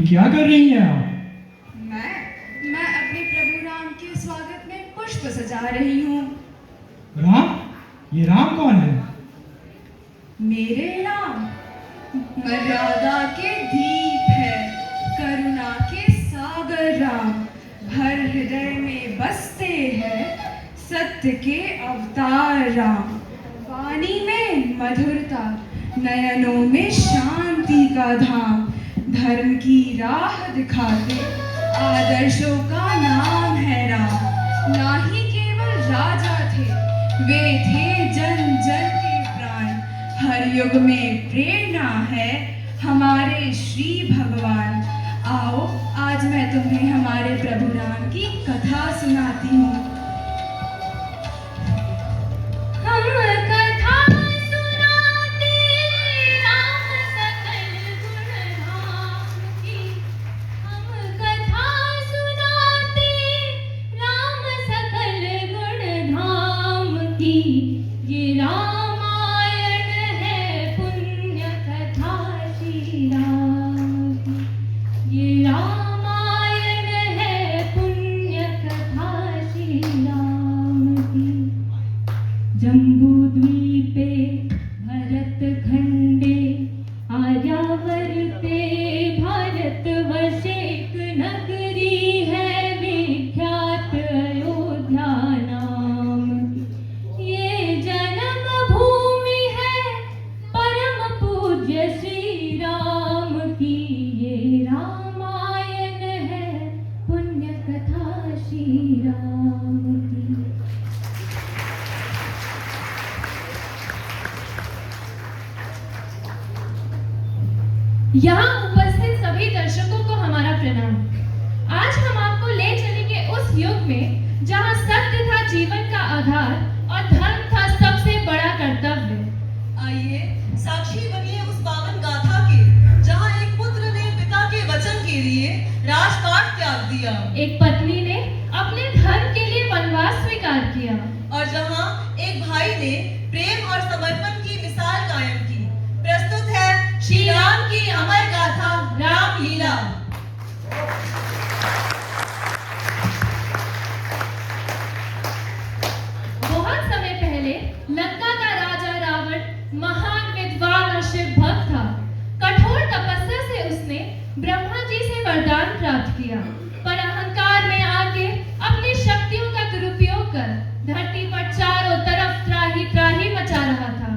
क्या कर रही हैं आप? मैं अपने प्रभु राम के स्वागत में पुष्प सजा रही हूँ। राम? ये राम कौन है? मेरे राम मर्यादा के दीप है, करुणा के सागर राम, हर हृदय में बसते हैं सत्य के अवतार राम। वाणी में मधुरता, नयनों में शांति का धाम, धर्म की राह दिखाते आदर्शों का नाम है राम। ना ही केवल राजा थे, वे थे जन जन के प्राण, हर युग में प्रेरणा है हमारे श्री भगवान। आओ आज मैं तुम्हें हमारे प्रभु राम की कथा सुनाती हूँ। जम्बूद्वीपे भरतखण्डे आर्यावर्ते भारतवर्षे एक नगरी है विख्यात अयोध्या नाम। ये जन्म भूमि है परम पूज्य श्री राम की, ये रामायण है पुण्य कथा श्री राम की। यहाँ उपस्थित सभी दर्शकों को हमारा प्रणाम। आज हम आपको ले चलेंगे उस युग में जहाँ सत्य था जीवन का आधार और धर्म था सबसे बड़ा कर्तव्य। आइए साक्षी बनिए उस पावन गाथा के, जहाँ एक पुत्र ने पिता के वचन के लिए राजपाट त्याग दिया, एक पत्नी ने अपने धर्म के लिए वनवास स्वीकार किया, और जहाँ एक भाई ने प्रेम और समर्पण की मिसाल कायम की। प्रस्तुत है श्री राम की अमर गाथा रामलीला। बहुत समय पहले लंका का राजा रावण महान विद्वान और शिव भक्त था। कठोर तपस्या से उसने ब्रह्मा जी से वरदान प्राप्त किया, पर अहंकार में आके अपनी शक्तियों का दुरुपयोग कर धरती पर चारों तरफ त्राही त्राही मचा रहा था।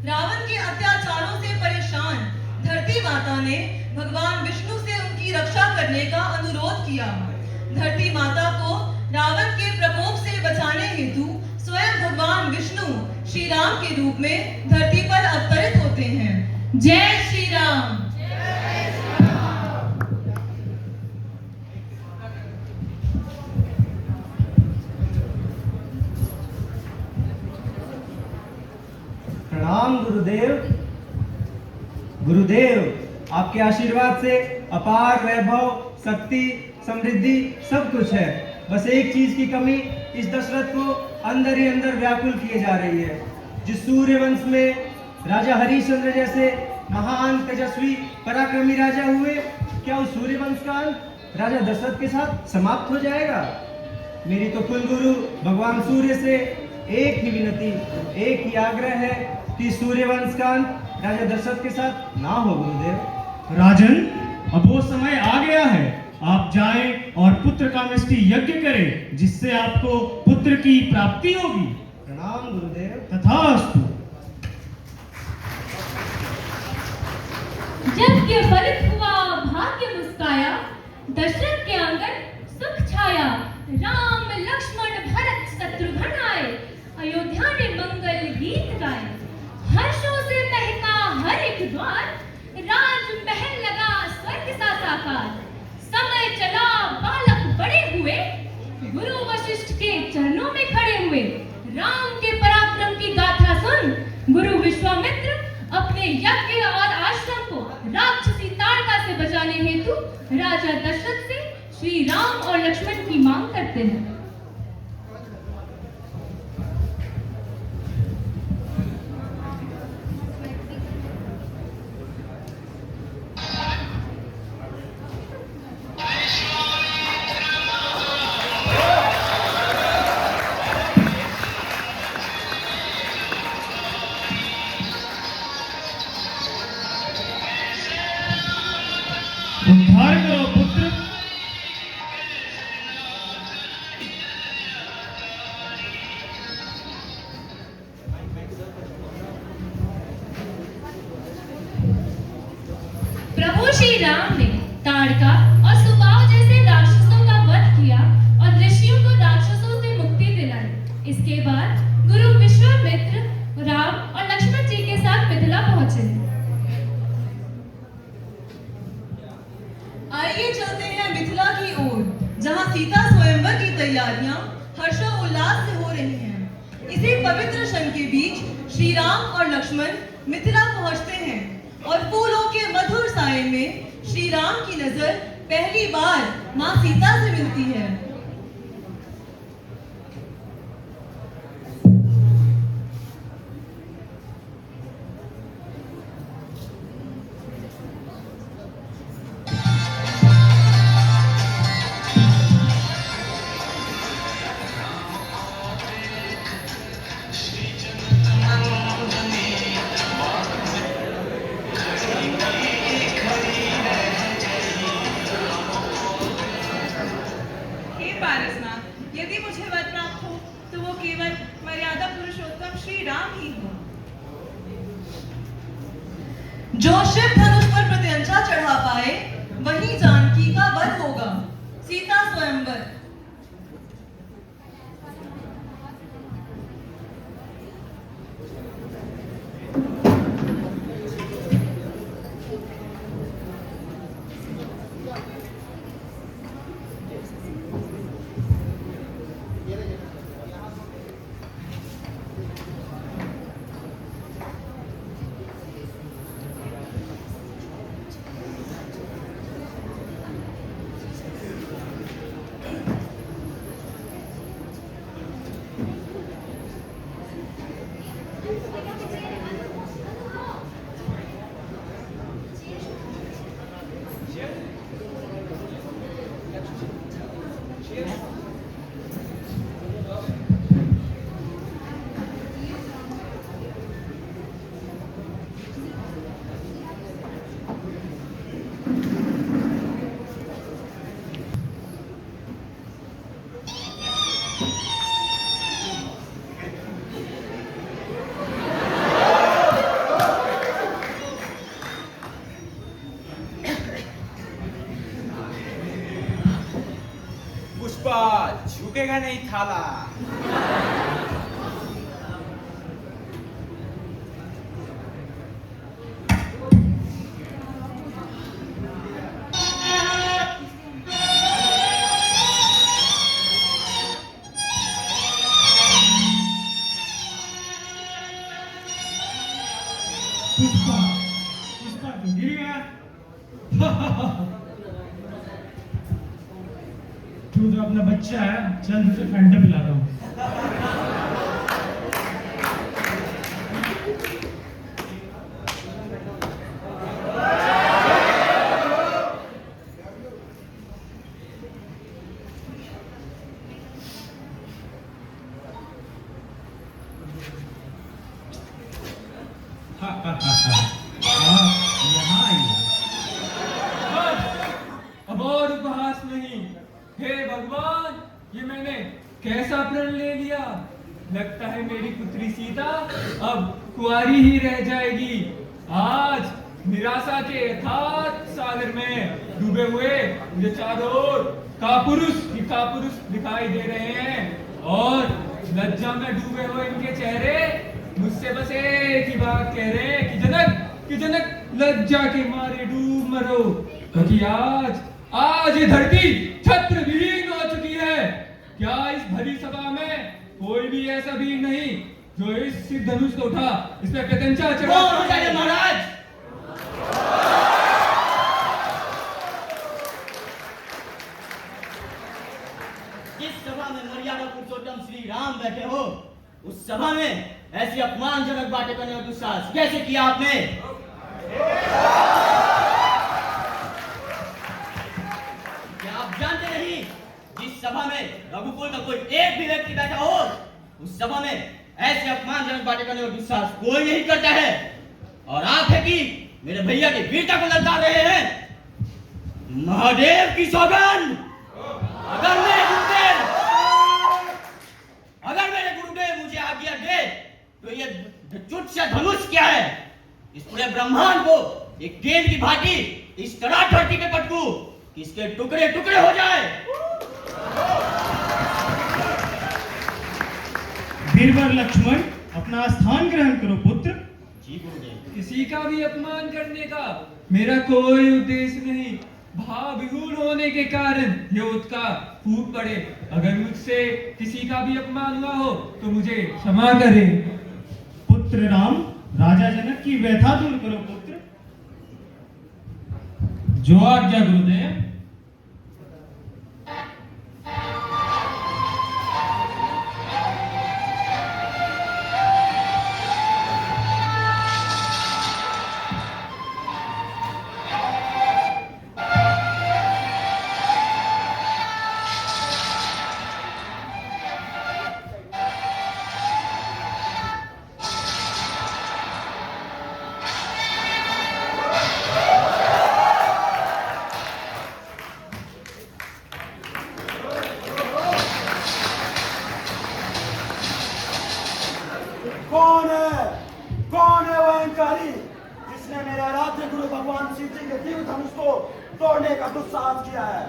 रावण के अत्याचारों से परेशान धरती माता ने भगवान विष्णु से उनकी रक्षा करने का अनुरोध किया। धरती माता को रावण के प्रकोप से बचाने हेतु स्वयं भगवान विष्णु श्री राम के रूप में धरती पर अवतरित होते हैं। जय श्री राम। प्रणाम गुरुदेव। गुरुदेव, आपके आशीर्वाद से अपार वैभव, शक्ति, समृद्धि सब कुछ है। बस एक चीज की कमी इस दशरथ को अंदर ही अंदर व्याकुल किए जा रही है। जिस सूर्यवंश में राजा हरिश्चंद्र जैसे महान तेजस्वी पराक्रमी राजा हुए, क्या उस सूर्यवंश का अंत राजा दशरथ के साथ समाप्त हो जाएगा? मेरी तो कुलगुरु भगवान सूर्य से एक ही विनती, एक ही आग्रह है कि सूर्यवंश का अंत राजा दशरथ के साथ ना हो। गुरुदेव। राजन, अब वो समय आ गया है। आप जाएं और पुत्र कामेष्टि यज्ञ करें, जिससे आपको पुत्र की प्राप्ति होगी। प्रणाम गुरुदेव। तथास्तु। यज्ञ फलित हुआ, भाग्य मुस्काया, दशरथ के आंगन सुख छाया। राम लक्ष्मण भरत शत्रुघ्न आए, अयोध्या ने मंगल गीत गाए। हर्षों से महका हर एक द्वार, राजमहल लगा स्वर्ग सा साकार। समय चला, बालक बड़े हुए, गुरु वशिष्ठ के चरणों में खड़े हुए। राम के पराक्रम की गाथा सुन, गुरु विश्वामित्र अपने यज्ञ और आश्रम को राक्षसी ताड़का से बचाने हेतु राजा दशरथ से श्री राम और लक्ष्मण की मांग करते हैं। श्री राम ने ताड़का और सुबाहु जैसे राक्षसों का वध किया और ऋषियों को राक्षसों से मुक्ति दिलाई। इसके बाद गुरु विश्वामित्र राम और लक्ष्मण जी के साथ मिथिला पहुंचे। आइए चलते हैं मिथिला की ओर, जहां सीता स्वयंवर की तैयारियां हर्षोल्लास से हो रही हैं। इसी पवित्र क्षण के बीच श्री राम और लक्ष्मण मिथिला पहुंचते हैं और फूलों के मधुर साए में श्री राम की नजर पहली बार मां सीता से मिलती है। हे पारसनाथ, यदि मुझे वर प्राप्त हो तो वो केवल मर्यादा पुरुषोत्तम श्री राम ही हो। जो शिव धनुष पर प्रत्यंचा चढ़ा पाए वही जानकी का वध होगा। सीता स्वयंवर। पुष्पा झुकेगा नहीं थाला। पुष्पा पुष्पा तो गिर गया। तू तो अपना बच्चा है, चल तुझे फैंटा पिलाता हूँ। यहाँ आई। अब और उपहास नहीं। हे भगवान, ये मैंने कैसा प्रण ले लिया। लगता है मेरी पुत्री सीता अब कुंवारी ही रह जाएगी। आज निराशा के अथाथ सागर में डूबे हुए मुझे चारों ओर कापुरुष दिखाई दे रहे हैं और लज्जा में डूबे हुए इनके चेहरे मुझसे बस एक ही बात कह रहे हैं कि जनक लज्जा के मारे डूब मरो, क्योंकि आज ये धरती छत्र विहीन हो चुकी है। क्या इस भरी सभा में कोई भी ऐसा वीर नहीं जो इस सिद्ध धनुष को उठा इस पे प्रत्यंचा चढ़ा? महाराज, जिस सभा में मर्यादा पुरुषोत्तम श्री राम बैठे हो, उस सभा में ऐसी अपमानजनक बातें करने और दुस्साहस कैसे किया आपने? क्या आप जानते नहीं, जिस सभा में रघुकुल का कोई एक भी व्यक्ति बैठा हो, उस सभा में ऐसी अपमानजनक बातें करने और दुस्साहस कोई नहीं करता है। और आप है कि मेरे भैया की वीरता को ललकार रहे हैं। महादेव की सौगंध, अगर मेरे गुरुदेव मुझे आज्ञा दे तो ये चुट सा धनुष क्या है, इस पूरे ब्रह्मांड को एक गेंद की भांति इस तरह धरती पे पटकूं कि इसके टुकड़े टुकड़े हो जाए। वीरवर लक्ष्मण, अपना स्थान ग्रहण करो पुत्र। जी गुरुदेव। किसी का भी अपमान करने का मेरा कोई उद्देश्य नहीं। भाव विहून होने के कारण ये उत्का फूट पड़े। अगर मुझसे किसी का भी अपमान हुआ हो तो मुझे क्षमा करें। पुत्र राम, राजा जनक की व्यथा दूर करो पुत्र। जो आज्ञा गुरुदेव। कौन है वह अहंकारी जिसने मेरे आराध्य गुरु भगवान शिव जी के दिव्य धनुष को तोड़ने का दुस्साहस किया है?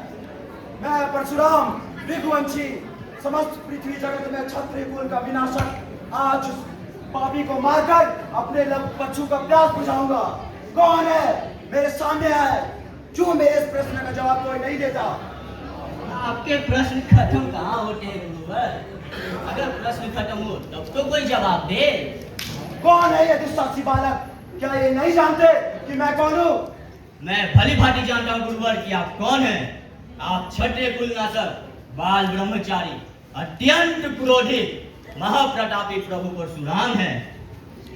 मैं परशुराम रघुवंशी समस्त पृथ्वी जगत में क्षत्रिय कुल का विनाशक आज उस पापी को मारकर अपने बच्चों का प्यास बुझाऊंगा। कौन है? मेरे सामने आए। क्यों मेरे इस प्रश्न का जवाब कोई नहीं देता? आपके प्रश्न खत्म कहाँ होते हैं गुरुवर? अगर प्रश्न खत्म हो तब तो कोई जवाब दे। कौन है ये दुस्साहसी बालक? क्या ये नहीं जानते कि मैं कौन हूँ? मैं भली भांति जानता हूँ गुरुवर कि आप कौन हैं। आप क्षत्रिय कुलनाशक, बाल ब्रह्मचारी, अत्यंत क्रोधित महाप्रतापी प्रभु परशुराम हैं।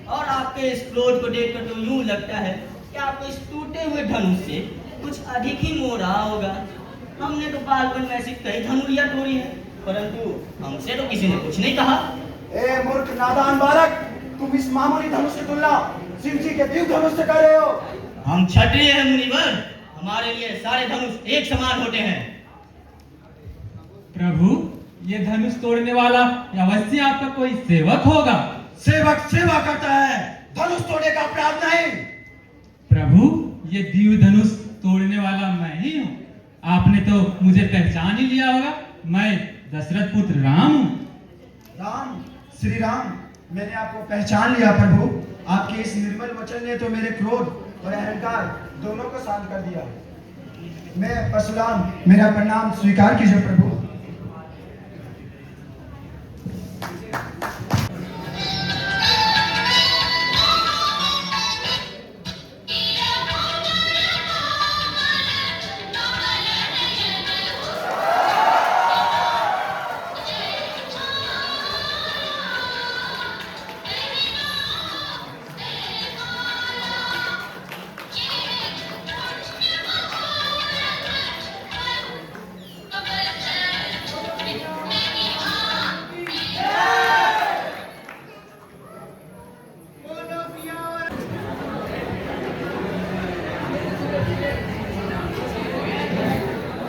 और आपके इस क्रोध को देखकर तो यूं लगता है कि आपको इस टूटे हुए धनुष से कुछ अधिक ही मोह रहा होगा। हमने तो बालपन में ऐसी कई धनुरियां तोड़ी हैं, परंतु हमसे तो किसी ने कुछ नहीं कहा। ए मूर्ख नादान बालक, तुम इस मामूली धनुष की तुलना शिव जी के दिव्य धनुष से कर रहे हो। हम क्षत्रिय हैं मुनिवर, हमारे लिए सारे धनुष एक समान होते हैं। प्रभु, ये धनुष तोड़ने वाला अवश्य आपका कोई सेवक होगा। सेवक सेवा करता है, धनुष तोड़ने का अपराध नहीं। प्रभु, ये दिव्य धनुष तोड़ने वाला मैं ही हूँ। आपने तो मुझे पहचान ही लिया होगा। मैं दशरथ पुत्र राम हूँ। राम, श्री राम, मैंने आपको पहचान लिया प्रभु। आपके इस निर्मल वचन ने तो मेरे क्रोध और अहंकार दोनों को शांत कर दिया। मैं परशुराम, मेरा प्रणाम स्वीकार कीजिए प्रभु।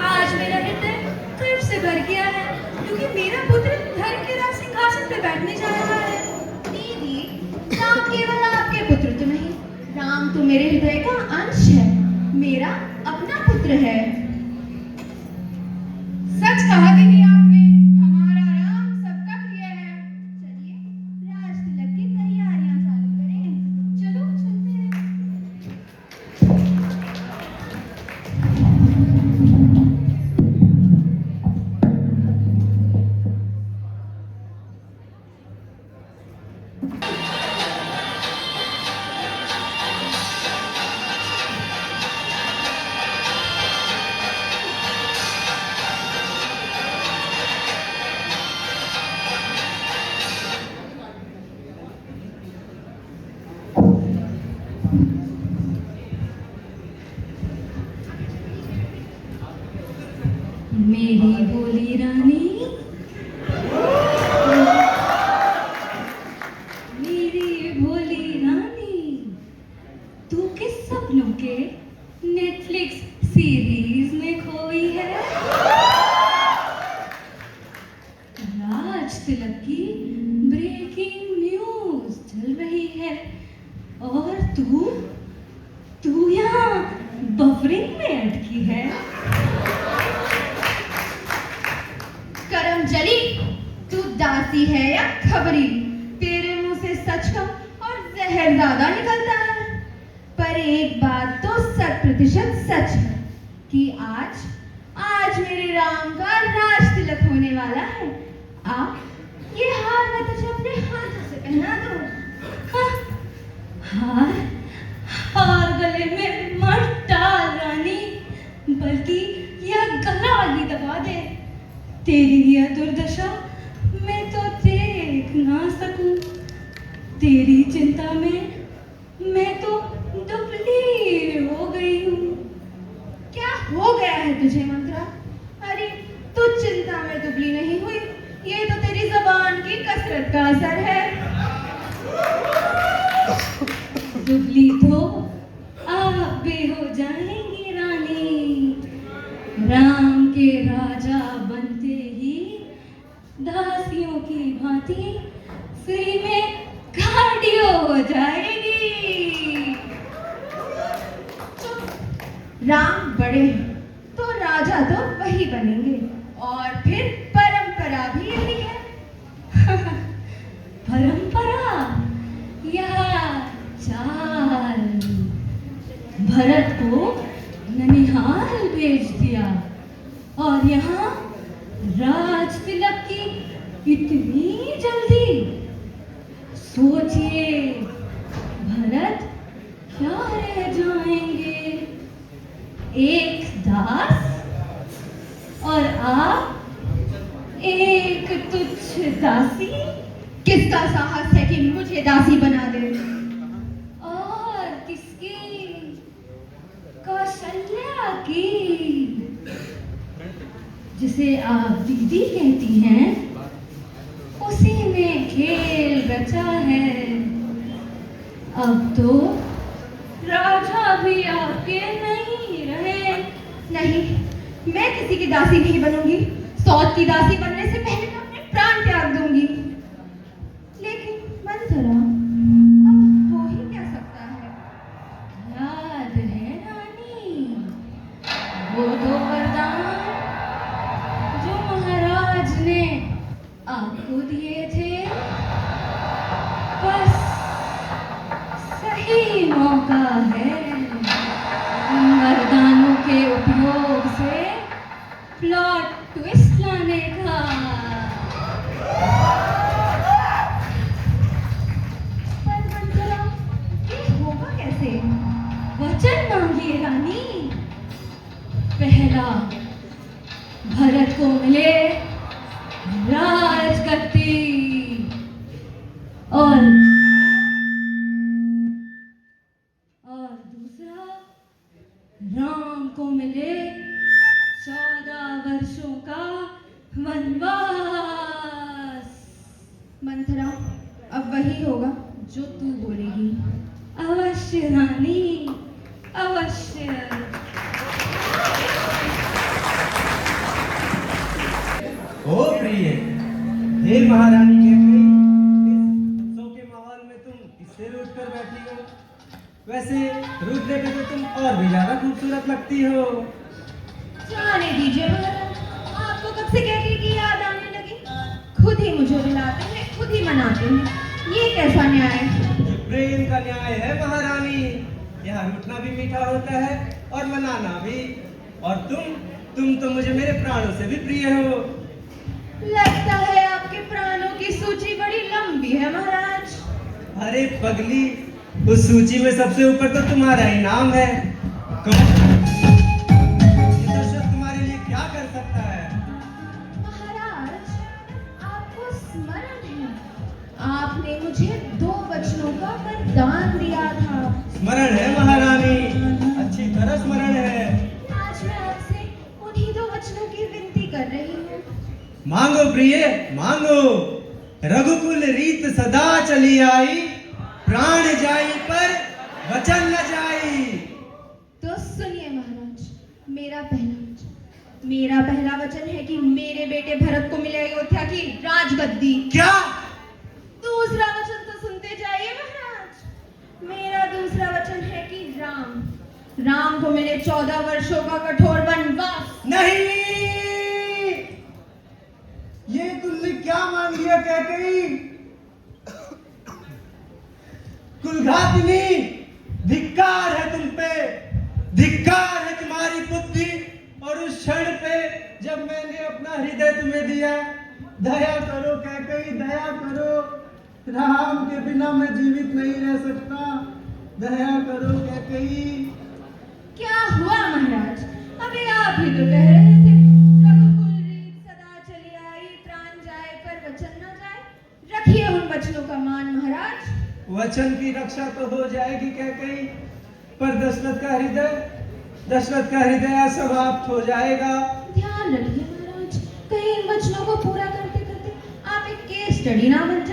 आज मेरा हृदय गर्व से भर गया है क्योंकि मेरा पुत्र धर्म के राज सिंहासन पे बैठने जा रहा है। दीदी, राम केवल आपके पुत्र तो नहीं, राम तो मेरे हृदय का अंश है, मेरा अपना पुत्र है। सच कहा दीदी आपने, हमारा राम सबका प्रिय है। चलिए राज तिलक की तैयारियां चालू करें। चलो चलते हैं। मेरी भोली रानी, मेरी भोली रानी, तू किस सपनों के नेटफ्लिक्स सीरीज में खोई है? राज तिलक की ब्रेकिंग न्यूज चल रही है और तू यहाँ बफरे पतंजलि, तू दासी है या खबरी? तेरे मुंह से सच कम और जहर ज्यादा निकलता है। पर एक बात तो 100% सच है कि आज मेरे राम का राज तिलक होने वाला है। ये हार मैं तुझे अपने हाथों से पहना दूं। हार गले में मत डाल रानी, बल्कि यह गला ही दबा दे। तेरी यह दुर्दशा मैं तो देख ना सकूं। तेरी चिंता में मैं तो दुबली हो गई हूँ। क्या हो गया है तुझे मंत्रा? अरे तू चिंता में दुबली नहीं हुई, ये तो तेरी जबान की कसरत का असर है। दुबली तो आप भी हो जाएंगी रानी। राम के राजा बनते ही दासियों की भांति फ्री में गाड़ियों हो जाएगी। राम बड़े हैं तो राजा तो वही बनेंगे, और फिर परंपरा भी यही है। परंपरा या चाल? भरत को ननिहाल भेज दिया और यहाँ राज तिलक की इतनी जल्दी। सोचिए भरत क्या रह जाएंगे, एक दास और आप एक तुच्छ दासी। किसका साहस है कि मुझे दासी बना दे? और किसकी? कौशल्या की, जिसे आप दीदी कहती हैं, उसी ने खेल रचा है। अब तो राजा भी आपके नहीं रहे। नहीं, मैं किसी की दासी नहीं बनूंगी। सौत की दासी बनने से पहले मैं अपने प्राण त्याग दूंगी। लेकिन मंथरा, अब हो ही क्या सकता है? याद है रानी, वो दो वरदान जो महाराज ने आपको दिए थे? बस सही मौका है उन वरदानों के उपयोग से प्लॉट ट्विस्ट लाने का। पर मंथरा, ये होगा कैसे? वचन मांगिए रानी। पहला, भरत को मिले राजगद्दी, और दूसरा, राम को मिले 14 वर्षों का वनवास। मंथरा, अब वही होगा जो तू बोलेगी। अवश्य रानी, अवश्य। ओ प्रिय, हे महारानी कैफे, इस उत्सव के माहौल में तुम किससे रूठ कर बैठी हो? वैसे रूठने पे तो तुम और भी ज्यादा खूबसूरत लगती हो। जाने दीजिए महाराज, आपको कब से कैफे की याद आने लगी? खुद ही मुझे रुलाते हैं, खुद ही मनाते हैं। ये कैसा न्याय है? ये प्रेम का न्याय है महारानी। यहाँ रूठना भी मीठा होता है और मनाना भी। और तुम तो मुझे मेरे प्राणों से भी प्रिय हो। लगता है आपके प्राणों की सूची बड़ी लंबी है महाराज। अरे पगली, उस सूची में सबसे ऊपर तो तुम्हारा ही नाम है। कौन ये दशरथ तुम्हारे लिए क्या कर सकता है? महाराज, आपको स्मरण है, आपने मुझे 2 वचनों का वरदान दिया था। स्मरण है महारानी, अच्छी तरह स्मरण है। आज मैं आपसे उन्हीं 2 वचनों की विनती कर रही हूँ। मांगो प्रिय, मांगो। रघुकुल रीत सदा चली आई, प्राण जाई पर वचन न जाई। तो सुनिए महाराज, मेरा पहला वचन है कि मेरे बेटे भरत को मिले अयोध्या की राजगद्दी। क्या? दूसरा वचन तो सुनते जाइए महाराज। मेरा दूसरा वचन है कि राम को मिले 14 वर्षों का कठोर वनवास। नहीं, क्या मान लिया कैकेयी? कुलघातिनी, धिक्कार है तुम पे, धिक्कार है तुम्हारी बुद्धि। और उस क्षण पे जब मैंने अपना हृदय तुम्हें दिया, दया करो कैकेयी, दया करो। राम के बिना मैं जीवित नहीं रह सकता, दया करो कैकेयी। क्या हुआ महाराज? अभी आप ही तो कह रहे थे रघुकुल रीत सदा चली आई, प्राण जाए पर वचन न जाए। रखिए उन वचनों का मान महाराज। वचन की रक्षा तो हो जाएगी कैकेयी, पर दशरथ का हृदय समाप्त हो जाएगा। ध्यान रखिए महाराज, कहीं इन वचनों को पूरा करते करते आप एक केस स्टडी ना बन